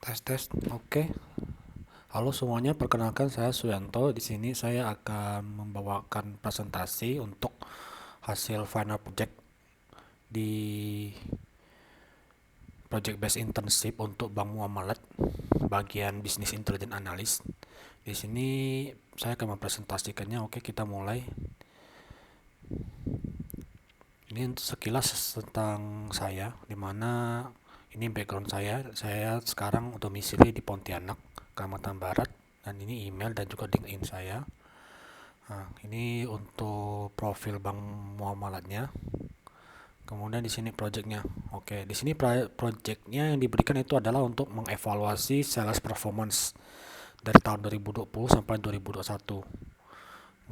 Tes tes. Oke. Halo semuanya, perkenalkan saya Suyanto. Di sini saya akan membawakan presentasi untuk hasil final project di project based internship untuk Bank Muamalat bagian bisnis intelligence analyst. Di sini saya akan mempresentasikannya. Oke, kita mulai. Ini sekilas tentang saya, dimana ini background saya. Saya sekarang domisili di Pontianak, Kalimantan Barat, dan ini email dan juga LinkedIn saya. Nah, ini untuk profil bank muamalatnya. Kemudian di sini projectnya. Oke, di sini projectnya yang diberikan itu adalah untuk mengevaluasi sales performance dari tahun 2020 sampai 2021.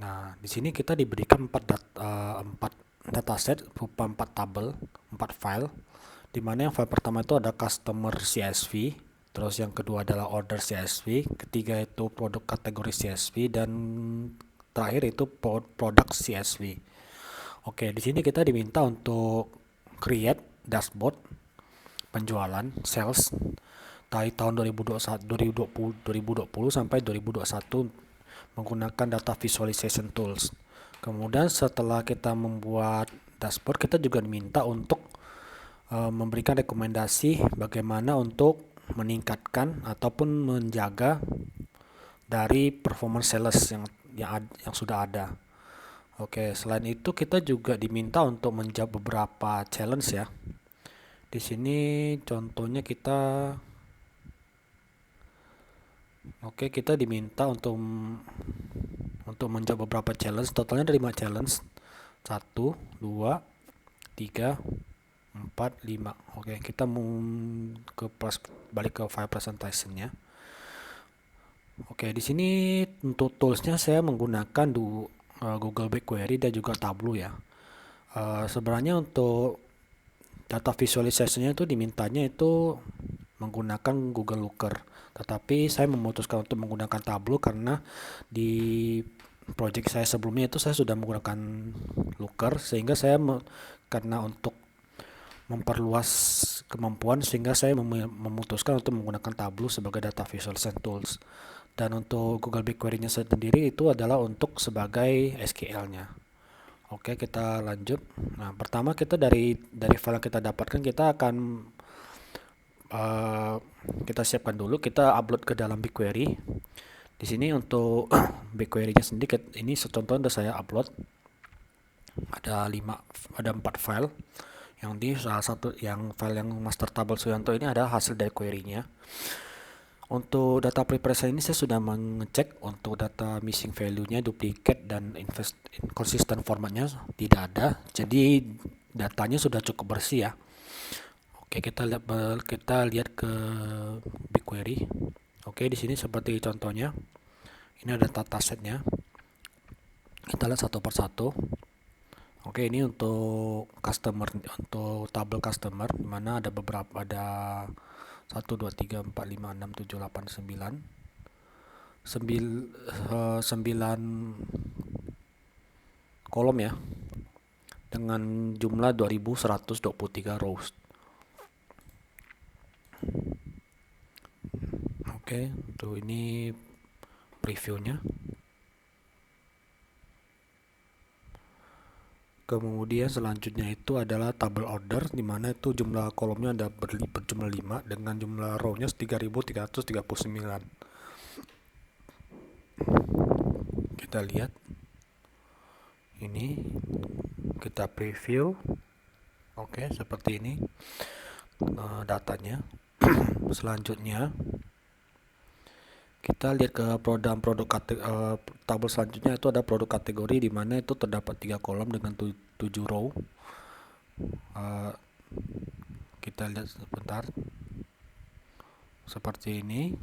Nah, di sini kita diberikan 4 dataset berupa 4 tabel, 4 file. Di mana yang file pertama itu ada customer CSV, terus yang kedua adalah order CSV, ketiga itu produk kategori CSV, dan terakhir itu produk CSV. Oke, di sini kita diminta untuk create dashboard penjualan sales dari tahun 2020 sampai 2021 menggunakan data visualization tools. Kemudian setelah kita membuat dashboard, kita juga diminta untuk memberikan rekomendasi bagaimana untuk meningkatkan ataupun menjaga dari performance sales yang sudah ada. Oke, selain itu kita juga diminta untuk menjawab beberapa challenge ya. Di sini contohnya kita diminta untuk menjawab beberapa challenge. Totalnya ada 5 challenge. 1, 2, 3, 4, 5. Oke, kita mau balik ke file presentationnya. Oke, di sini untuk toolsnya saya menggunakan Google BigQuery dan juga Tableau ya. Sebenarnya untuk data visualisasinya itu dimintanya itu menggunakan Google Looker, tetapi saya memutuskan untuk menggunakan Tableau karena di project saya sebelumnya itu saya sudah menggunakan Looker, sehingga karena untuk memperluas kemampuan sehingga saya memutuskan untuk menggunakan Tableau sebagai data visualization tools. Dan untuk Google BigQuery-nya sendiri itu adalah untuk sebagai SQL-nya. Oke, kita lanjut. Nah, pertama kita dari file yang kita dapatkan kita akan uh, kita siapkan dulu, kita upload ke dalam BigQuery. Di sini untuk BigQuery-nya sendiri ini contohnya udah saya upload. Ada 4 file. Yang di salah satu yang file yang master table Suyanto ini ada hasil dari query-nya. Untuk data preparation ini saya sudah mengecek untuk data missing value-nya, duplicate dan inconsistent formatnya tidak ada. Jadi datanya sudah cukup bersih ya. Oke, kita lihat ke BigQuery. Oke, di sini seperti contohnya. Ini ada datasetnya. Kita lihat satu persatu. Oke, ini untuk tabel customer, di mana ada 9 kolom ya, dengan jumlah 2123 rows. Oke, tuh ini previewnya. Kemudian selanjutnya itu adalah tabel order, di mana itu jumlah kolomnya ada berjumlah 5 dengan jumlah row-nya 3339. Kita lihat ini, kita preview. Oke, seperti ini datanya. Selanjutnya kita lihat ke produk tabel selanjutnya itu ada produk kategori, di mana itu terdapat 3 kolom dengan 7 row. Kita lihat sebentar seperti ini.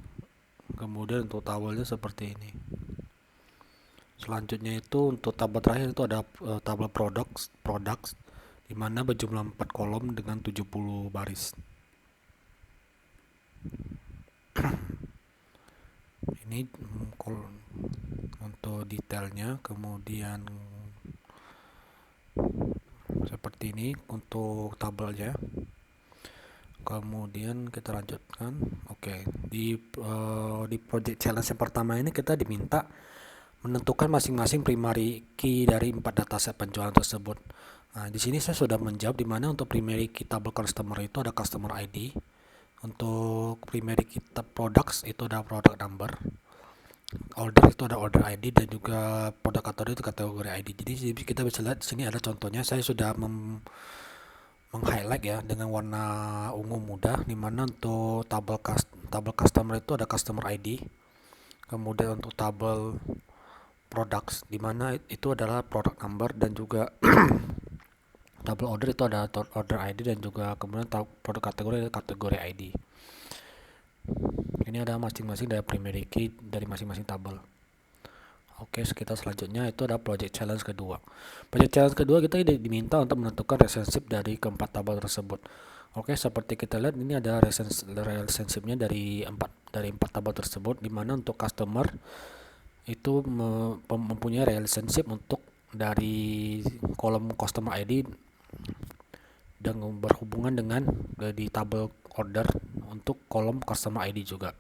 Kemudian untuk tabelnya seperti ini. Selanjutnya itu untuk tabel terakhir itu ada tabel products, di mana berjumlah 4 kolom dengan 70 baris. Ini untuk detailnya. Kemudian seperti ini untuk tabelnya. Kemudian kita lanjutkan. Oke, di project challenge yang pertama ini kita diminta menentukan masing-masing primary key dari 4 dataset penjualan tersebut. Nah, di sini saya sudah menjawab di mana untuk primary key table customer itu ada customer ID, untuk primary key products itu ada product number, order itu ada order ID, dan juga product category itu kategori ID. Jadi kita bisa lihat di sini ada contohnya. Saya sudah meng-highlight ya dengan warna ungu muda, dimana untuk tabel customer itu ada customer ID, kemudian untuk tabel products dimana itu adalah product number, dan juga tabel order itu ada order ID, dan juga kemudian produk kategori ada kategori ID. Ini ada masing-masing dari primary key dari masing-masing tabel. Oke, kita selanjutnya itu ada project challenge kedua. Project challenge kedua kita diminta untuk menentukan relationship dari keempat tabel tersebut. Oke, seperti kita lihat ini ada relationship-nya dari empat tabel tersebut, dimana untuk customer itu mempunyai relationship untuk dari kolom customer ID dan berhubungan dengan di tabel order untuk kolom customer ID juga.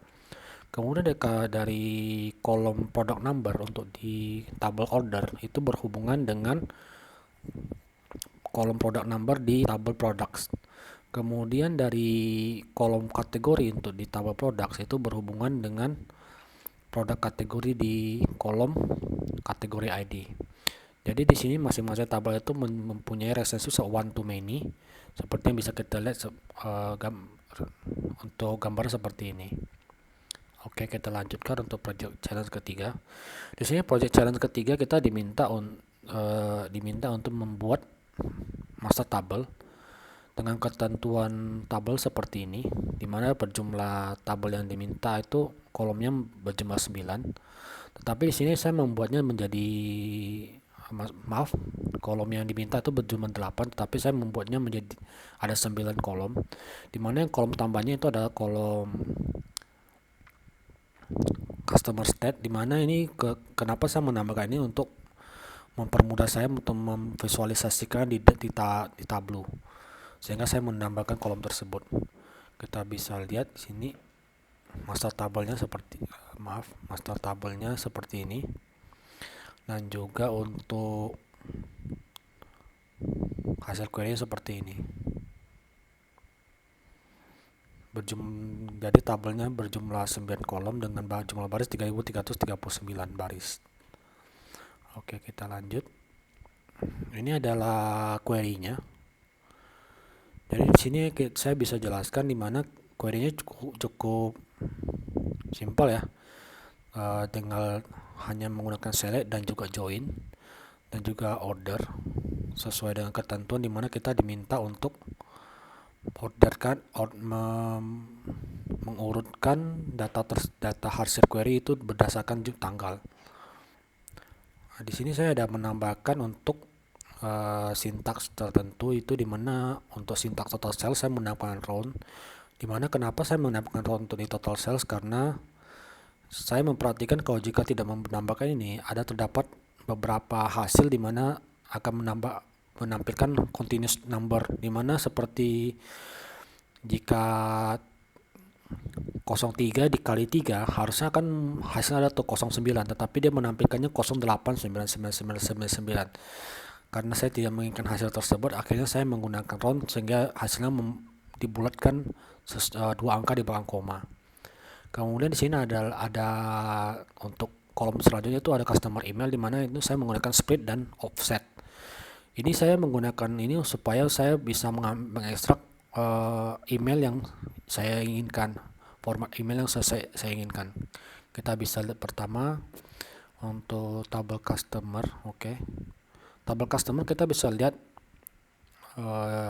Kemudian dari kolom product number untuk di tabel order itu berhubungan dengan kolom product number di tabel products. Kemudian dari kolom kategori untuk di tabel products itu berhubungan dengan produk kategori di kolom kategori ID. Jadi di sini masing-masing tabel itu mempunyai relationship one to many, seperti yang bisa kita lihat untuk gambar seperti ini. Oke, kita lanjutkan untuk project challenge ketiga. Di sini project challenge ketiga kita diminta untuk membuat master tabel dengan ketentuan tabel seperti ini, dimana berjumlah tabel yang diminta itu kolomnya berjumlah 9. Tetapi di sini saya membuatnya menjadi kolom yang diminta itu berjumlah 8, tetapi saya membuatnya menjadi ada 9 kolom, dimana yang kolom tambahnya itu adalah kolom customer state, dimana ini kenapa saya menambahkan ini untuk mempermudah saya untuk memvisualisasikan di tableau, sehingga saya menambahkan kolom tersebut. Kita bisa lihat di sini master tabelnya seperti ini, dan juga untuk hasil query seperti ini. Jadi tabelnya berjumlah 9 kolom dengan jumlah baris 3339 baris. Oke, kita lanjut. Ini adalah query-nya. Jadi di sini saya bisa jelaskan di mana query-nya cukup simpel ya. Tinggal hanya menggunakan select dan juga join dan juga order sesuai dengan ketentuan, di mana kita diminta untuk mengurutkan data hasil query itu berdasarkan tanggal. Nah, di sini saya ada menambahkan untuk sintaks tertentu, itu dimana untuk sintaks total sales saya menambahkan round. Dimana kenapa saya menambahkan round untuk di total sales, karena saya memperhatikan kalau jika tidak menambahkan ini ada terdapat beberapa hasil dimana akan menampilkan continuous number, dimana seperti jika 03 dikali 3 harusnya kan hasilnya ada tuh 09, tetapi dia menampilkannya 089999. Karena saya tidak menginginkan hasil tersebut, akhirnya saya menggunakan round sehingga hasilnya dibulatkan 2 angka di belakang koma. Kemudian di sini ada untuk kolom selanjutnya itu ada customer email, di mana itu saya menggunakan split dan offset. Ini saya menggunakan ini supaya saya bisa mengekstrak email yang saya inginkan, format email yang saya inginkan. Kita bisa lihat pertama untuk tabel customer. Oke. Tabel customer kita bisa lihat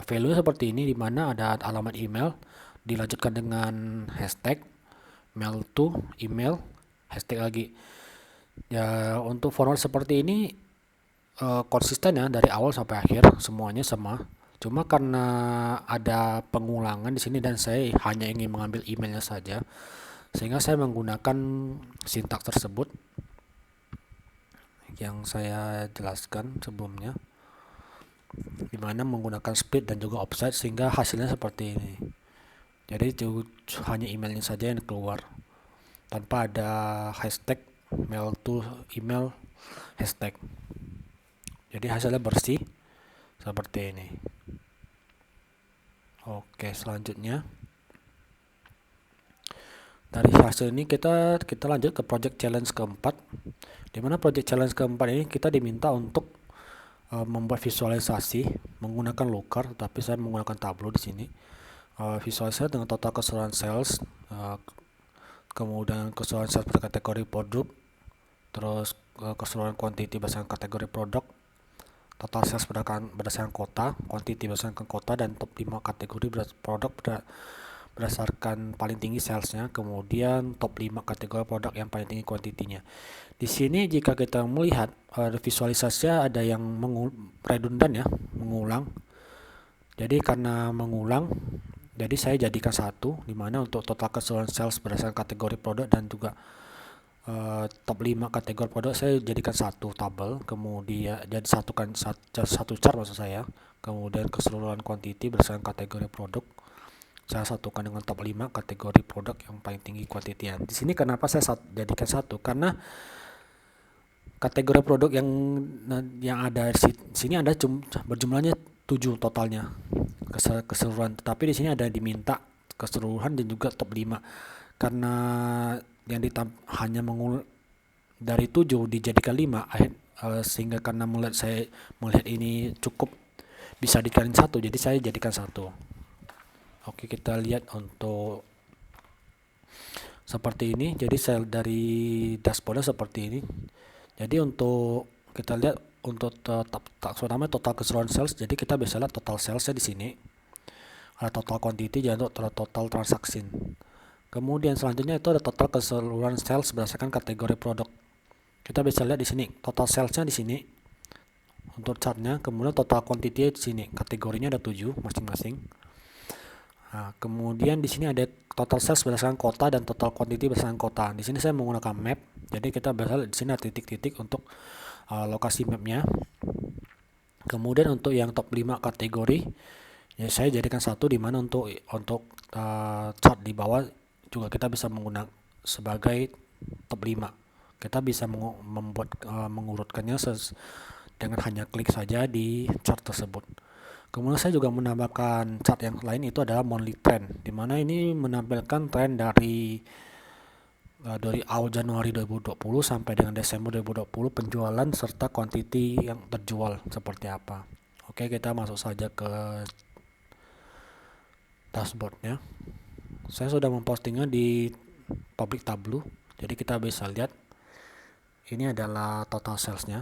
value seperti ini, dimana ada alamat email dilanjutkan dengan hashtag mail to email, hashtag lagi. Ya, untuk format seperti ini konsisten ya dari awal sampai akhir semuanya sama. Cuma karena ada pengulangan di sini dan saya hanya ingin mengambil emailnya saja, sehingga saya menggunakan sintaks tersebut yang saya jelaskan sebelumnya, dimana menggunakan split dan juga offset sehingga hasilnya seperti ini. Jadi hanya emailnya saja yang keluar tanpa ada hashtag mail to email hashtag. Jadi hasilnya bersih seperti ini. Oke, selanjutnya dari hasil ini kita lanjut ke project challenge keempat. Di mana project challenge keempat ini kita diminta untuk membuat visualisasi menggunakan Looker, tapi saya menggunakan Tableau di sini. Visualisasi dengan total keseluruhan sales, kemudian keseluruhan sales pada kategori produk, terus keseluruhan quantity berdasarkan kategori produk, total sales berdasarkan kota, quantity berdasarkan kota, dan top 5 kategori produk berdasarkan paling tinggi salesnya, kemudian top 5 kategori produk yang paling tinggi kuantitinya. Di sini jika kita melihat visualisasinya ada yang redundan ya, mengulang. Jadi karena mengulang, jadi saya jadikan satu, dimana untuk total keseluruhan sales berdasarkan kategori produk dan juga top 5 kategori produk saya jadikan satu tabel, kemudian jadi satu chart maksud saya, kemudian keseluruhan quantity berdasarkan kategori produk saya satukan dengan top 5 kategori produk yang paling tinggi kuantitinya. Di sini kenapa saya jadikan satu? Karena kategori produk yang ada di sini ada berjumlahnya 7 totalnya keseluruhan. Tetapi di sini ada diminta keseluruhan dan juga top 5. Karena yang hanya dari 7 dijadikan 5 sehingga karena saya melihat ini cukup bisa dikaliin satu, jadi saya jadikan satu. Oke, kita lihat untuk seperti ini. Jadi dari dashboardnya seperti ini. Jadi untuk kita lihat untuk namanya total keseluruhan sales. Jadi kita bisa lihat total salesnya di sini. Ada total quantity dan total transaction. Kemudian selanjutnya itu ada total keseluruhan sales berdasarkan kategori produk. Kita bisa lihat di sini total salesnya di sini untuk chartnya. Kemudian total quantity di sini. Kategorinya ada 7 masing-masing. Nah, kemudian di sini ada total sales berdasarkan kota dan total quantity berdasarkan kota. Di sini saya menggunakan map, jadi kita bisa di sini ada titik-titik untuk lokasi mapnya. Kemudian untuk yang top 5 kategori, ya saya jadikan satu, di mana untuk chart di bawah juga kita bisa menggunakan sebagai top 5. Kita bisa mengurutkannya dengan hanya klik saja di chart tersebut. Kemudian saya juga menambahkan chart yang lain, itu adalah monthly trend, di mana ini menampilkan tren dari awal Januari 2020 sampai dengan Desember 2020 penjualan serta quantity yang terjual seperti apa. Oke, kita masuk saja ke dashboardnya. Saya sudah mempostingnya di public Tableau, jadi kita bisa lihat ini adalah total salesnya.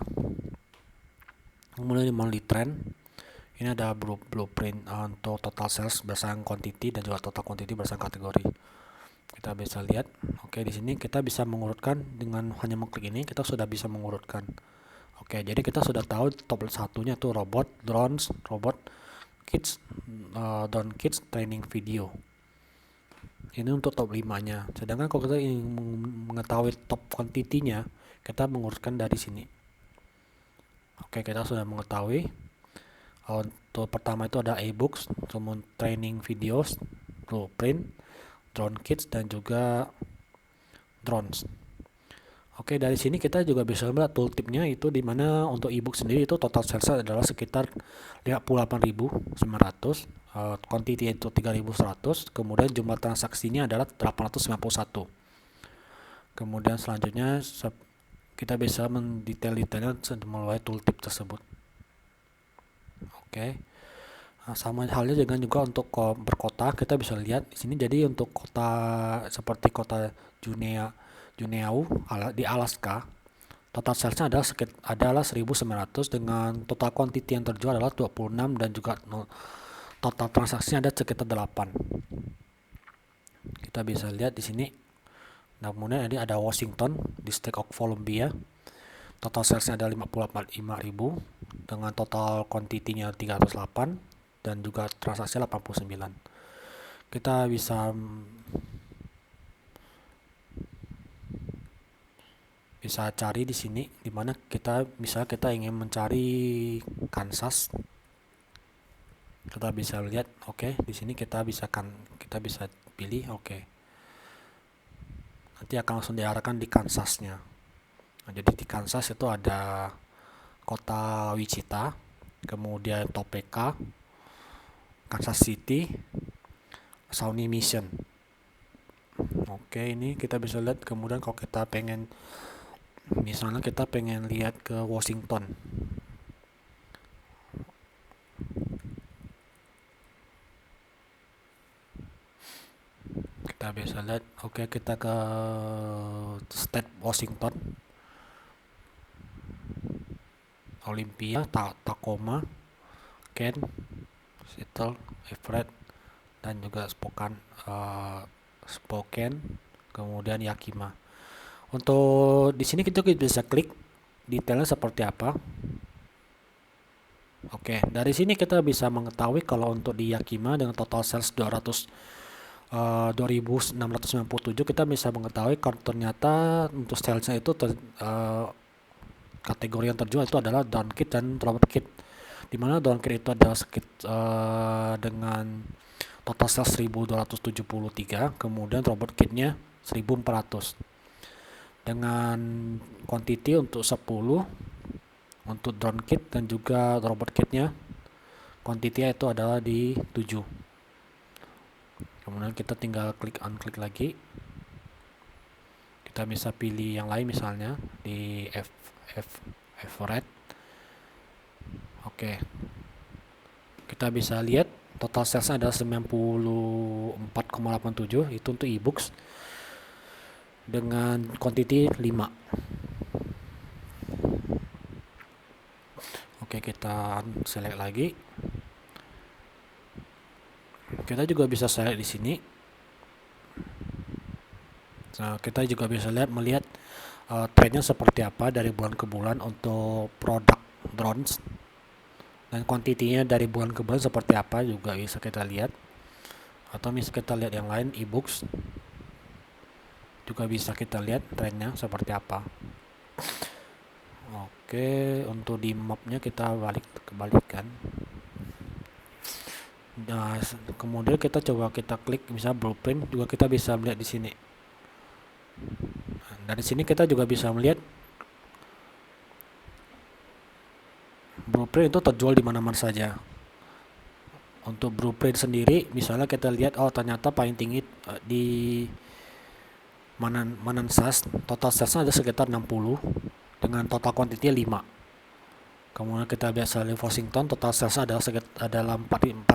Kemudian di monthly trend, ini ada blueprint untuk total sales berdasarkan quantity dan juga total quantity berdasarkan kategori. Kita bisa lihat. Oke, di sini kita bisa mengurutkan dengan hanya mengklik ini, kita sudah bisa mengurutkan. Oke, jadi kita sudah tahu top satunya tuh robot, drones, robot, kids, drone kids, training video. Ini untuk top 5-nya. Sedangkan kalau kita ingin mengetahui top quantity-nya, kita mengurutkan dari sini. Oke, kita sudah mengetahui. Untuk pertama itu ada e-books, kemudian training videos, blueprint, drone kits, dan juga drones. Oke, dari sini kita juga bisa melihat tooltipnya, itu dimana untuk e-book sendiri itu total sales adalah sekitar 58.900, quantity itu 3.100, kemudian jumlah transaksinya adalah 891. Kemudian selanjutnya kita bisa mendetail-detailnya melalui tooltip tersebut. Oke. Nah, sama halnya dengan juga untuk berkota, kita bisa lihat di sini. Jadi untuk kota seperti kota Juneau di Alaska, total salesnya adalah 1.900 dengan total quantity yang terjual adalah 26 dan juga total transaksinya ada sekitar 8. Kita bisa lihat di sini. Nah, kemudian ada Washington, District of Columbia. Total salesnya ada 55.000 dengan total quantity-nya 308 dan juga transaksi 89. Kita bisa cari di sini, dimana kita ingin mencari Kansas. Kita bisa lihat, oke, di sini kita bisa pilih, oke. Nanti akan langsung diarahkan di Kansasnya. Nah, jadi di Kansas itu ada kota Wichita, kemudian Topeka, Kansas City, Shawnee Mission. Oke, ini kita bisa lihat. Kemudian kalau kita pengen, misalnya kita pengen lihat ke Washington, kita bisa lihat. Oke, kita ke State Washington, Olympia, Tacoma, Kent, Seattle, Everett, dan juga Spokane, kemudian Yakima. Untuk di sini kita bisa klik detailnya seperti apa. Oke, dari sini kita bisa mengetahui kalau untuk di Yakima dengan total sales 2.697, kita bisa mengetahui kalau ternyata untuk salesnya itu kategori yang terjual itu adalah down kit dan robot kit, dimana down kit itu adalah dengan total sales 1.273, kemudian robot kitnya 1.400 dengan quantity untuk 10 untuk drone kit, dan juga robot kitnya quantity itu adalah di 7. Kemudian kita tinggal unklik lagi, kita bisa pilih yang lain, misalnya di Everett. Oke, kita bisa lihat total salesnya adalah 94,87, itu untuk e-books dengan quantity 5. Oke, kita select lagi. Kita juga bisa select di sini. Nah, kita juga bisa melihat trennya seperti apa dari bulan ke bulan untuk produk drones, dan kuantitinya dari bulan ke bulan seperti apa juga bisa kita lihat. Atau misalnya kita lihat yang lain, e-books juga bisa kita lihat trennya seperti apa. Oke, untuk di mapnya kita kebalikan. Nah, kemudian kita coba kita klik misalnya blueprint, juga kita bisa melihat di sini. Dari sini kita juga bisa melihat blueprint itu terjual di mana-mana saja. Untuk blueprint sendiri, misalnya kita lihat, oh ternyata paling tinggi di Manassas, total salesnya ada sekitar 60 dengan total quantity 5. Kemudian kita biasa lihat Washington, total salesnya adalah 404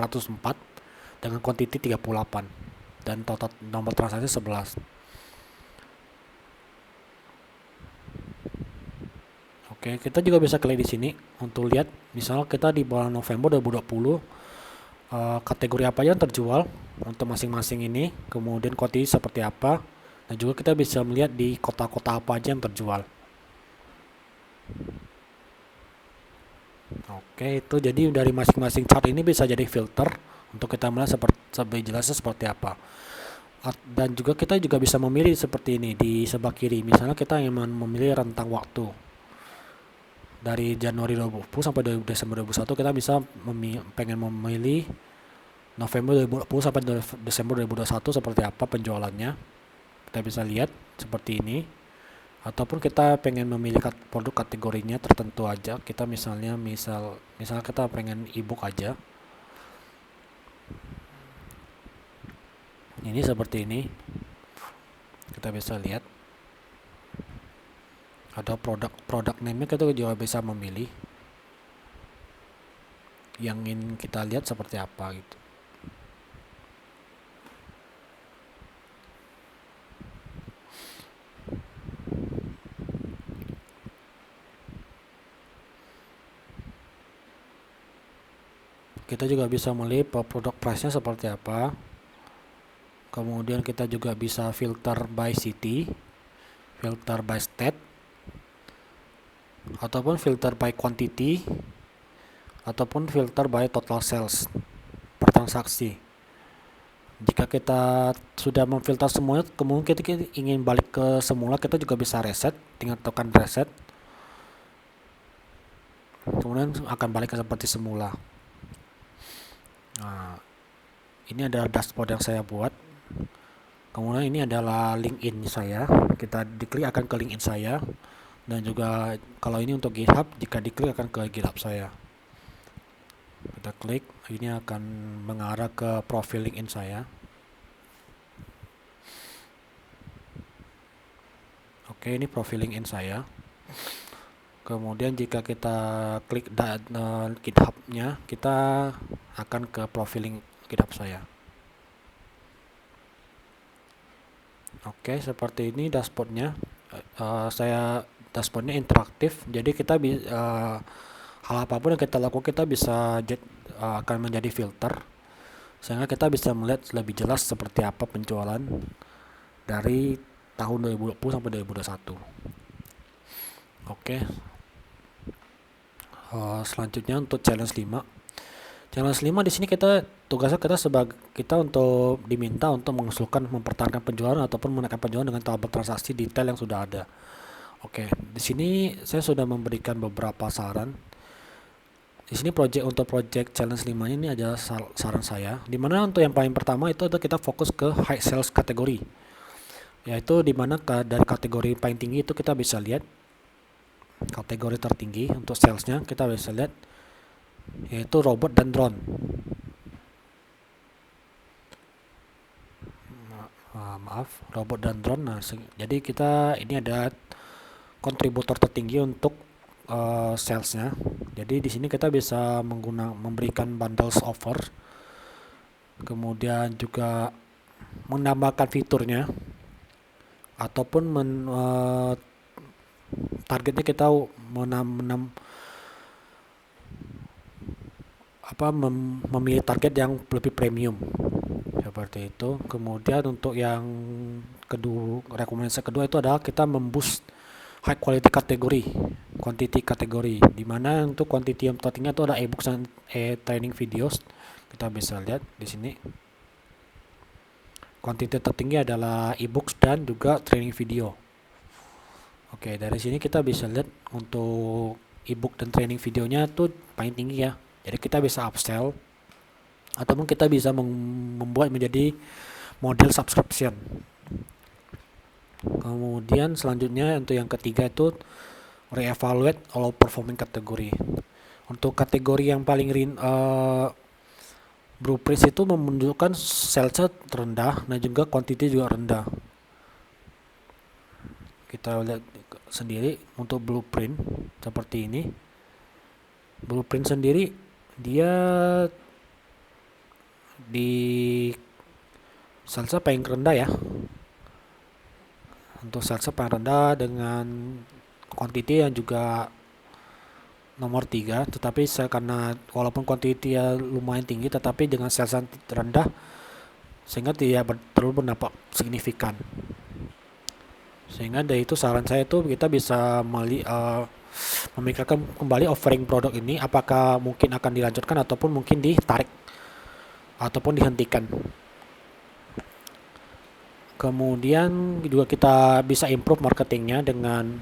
dengan quantity 38 dan total nomor transaksi 11. Oke, kita juga bisa klik di sini untuk lihat, misalnya kita di bulan November 2020 kategori apa yang terjual untuk masing-masing ini, kemudian quantity seperti apa, dan juga kita bisa melihat di kota-kota apa aja yang terjual. Oke, itu jadi dari masing-masing chart ini bisa jadi filter untuk kita melihat lebih jelasnya seperti apa. Dan juga kita juga bisa memilih seperti ini di sebelah kiri. Misalnya kita ingin memilih rentang waktu dari Januari 2020 sampai Desember 2021, kita bisa pengen memilih November 2020 sampai Desember 2021 seperti apa penjualannya. Kita bisa lihat seperti ini. Ataupun kita pengen memilih produk kategorinya tertentu aja, kita misal kita pengen e-book aja, ini seperti ini. Kita bisa lihat ada produk name, kita juga bisa memilih yang ingin kita lihat seperti apa gitu. Kita juga bisa memilih produk price-nya seperti apa. Kemudian kita juga bisa filter by city, filter by state, ataupun filter by quantity, ataupun filter by total sales per transaksi. Jika kita sudah memfilter semuanya, kemudian kita ingin balik ke semula, kita juga bisa reset, tinggal tekan reset, kemudian akan balik ke seperti semula. Nah, ini adalah dashboard yang saya buat. Kemudian ini adalah LinkedIn saya. Kita diklik akan ke LinkedIn saya. Dan juga kalau ini untuk GitHub, jika diklik akan ke GitHub saya. Kita klik, ini akan mengarah ke profil LinkedIn saya. Oke, ini profil LinkedIn saya. Kemudian jika kita klik GitHub-nya, kita akan ke profil GitHub saya. Oke, seperti ini dashboardnya. Dashboardnya interaktif, jadi kita hal apapun yang kita lakukan kita bisa akan menjadi filter, sehingga kita bisa melihat lebih jelas seperti apa penjualan dari tahun 2020 sampai 2021. Oke, selanjutnya untuk challenge 5. Challenge 5 di sini tugasnya kita untuk diminta untuk mengusulkan mempertahankan penjualan ataupun menaikkan penjualan dengan tabel transaksi detail yang sudah ada. Oke, di sini saya sudah memberikan beberapa saran. Di sini untuk project challenge 5 ini adalah saran saya. Dimana untuk yang paling pertama itu adalah kita fokus ke high sales kategori. Yaitu dimana dari kategori paling tinggi itu kita bisa lihat kategori tertinggi untuk salesnya, kita bisa lihat yaitu robot dan drone. Maaf, robot dan drone. Nah, jadi ini ada kontributor tertinggi untuk salesnya. Jadi di sini kita bisa memberikan bundles offer, kemudian juga menambahkan fiturnya, ataupun targetnya kita memilih target yang lebih premium seperti itu. Kemudian untuk yang kedua, rekomendasi kedua itu adalah kita memboost high quality kategori, quantity kategori, dimana untuk quantity yang tertinggi itu ada e-books dan training videos. Kita bisa lihat di sini quantity tertinggi adalah e-books dan juga training video. Oke, dari sini kita bisa lihat untuk e-book dan training videonya tuh paling tinggi ya. Jadi kita bisa upsell ataupun kita bisa membuat menjadi model subscription. Kemudian selanjutnya untuk yang ketiga itu reevaluate all performing kategori. Untuk kategori yang paling blueprint itu menunjukkan salesnya rendah dan juga quantity juga rendah. Kita lihat sendiri untuk blueprint seperti ini. Blueprint sendiri dia di salesnya paling rendah ya. Untuk salesnya paling rendah dengan quantity yang juga nomor 3, tetapi karena walaupun quantity ya lumayan tinggi tetapi dengan sales yang rendah sehingga tidak terlalu berdampak signifikan. Sehingga dari itu saran saya itu kita bisa memikirkan kembali offering produk ini apakah mungkin akan dilanjutkan ataupun mungkin ditarik ataupun dihentikan. Kemudian juga kita bisa improve marketingnya dengan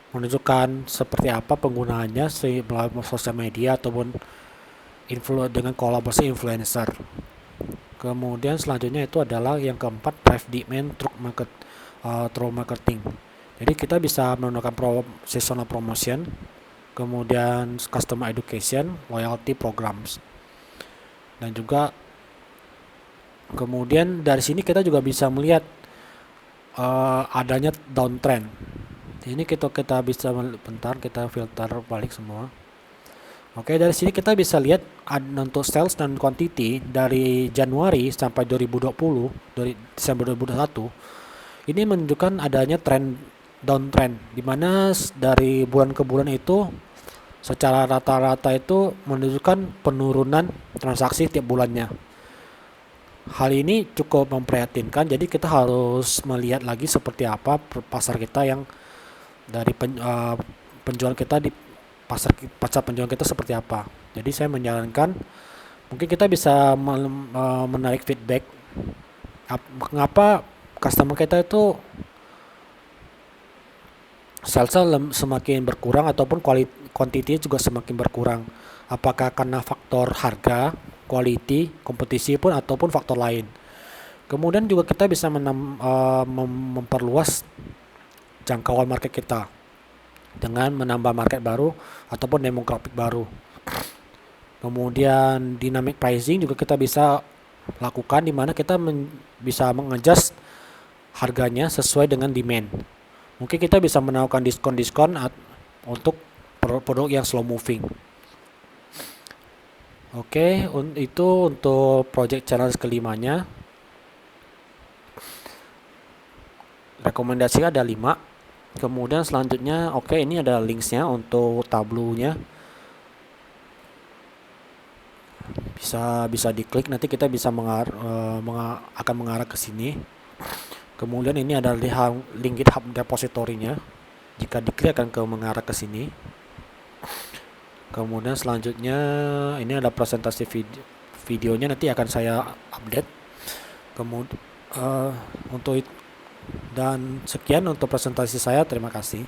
menunjukkan seperti apa penggunaannya melalui sosial media ataupun dengan kolaborasi influencer. Kemudian selanjutnya itu adalah yang keempat, drive demand through marketing. Jadi kita bisa menggunakan seasonal promotion, kemudian customer education, loyalty programs, dan juga kemudian dari sini kita juga bisa melihat adanya downtrend. Ini kita bisa bentar kita filter balik semua. Oke, dari sini kita bisa lihat untuk sales dan quantity dari Januari sampai 2020, dari Desember 2021, ini menunjukkan adanya downtrend, di mana dari bulan ke bulan itu secara rata-rata itu menunjukkan penurunan transaksi tiap bulannya. Hal ini cukup memprihatinkan, jadi kita harus melihat lagi seperti apa pasar kita yang dari penjualan kita di pasar penjualan kita seperti apa. Jadi saya menyarankan mungkin kita bisa menarik feedback mengapa customer kita itu salesnya semakin berkurang ataupun quantity juga semakin berkurang. Apakah karena faktor harga quality, kompetisi pun ataupun faktor lain. Kemudian juga kita bisa memperluas jangkauan market kita dengan menambah market baru ataupun demografik baru. Kemudian dynamic pricing juga kita bisa lakukan, di mana kita bisa mengadjust harganya sesuai dengan demand. Mungkin kita bisa menawarkan diskon-diskon untuk produk yang slow moving. Oke, itu untuk project challenge kelimanya. Rekomendasi ada 5. Kemudian selanjutnya, ini ada linksnya untuk tablunya. Bisa diklik, nanti kita bisa akan mengarah ke sini. Kemudian ini ada link GitHub repository-nya. Jika diklik akan mengarah ke sini. Kemudian selanjutnya ini ada presentasi videonya, nanti akan saya update. Kemudian dan sekian untuk presentasi saya. Terima kasih.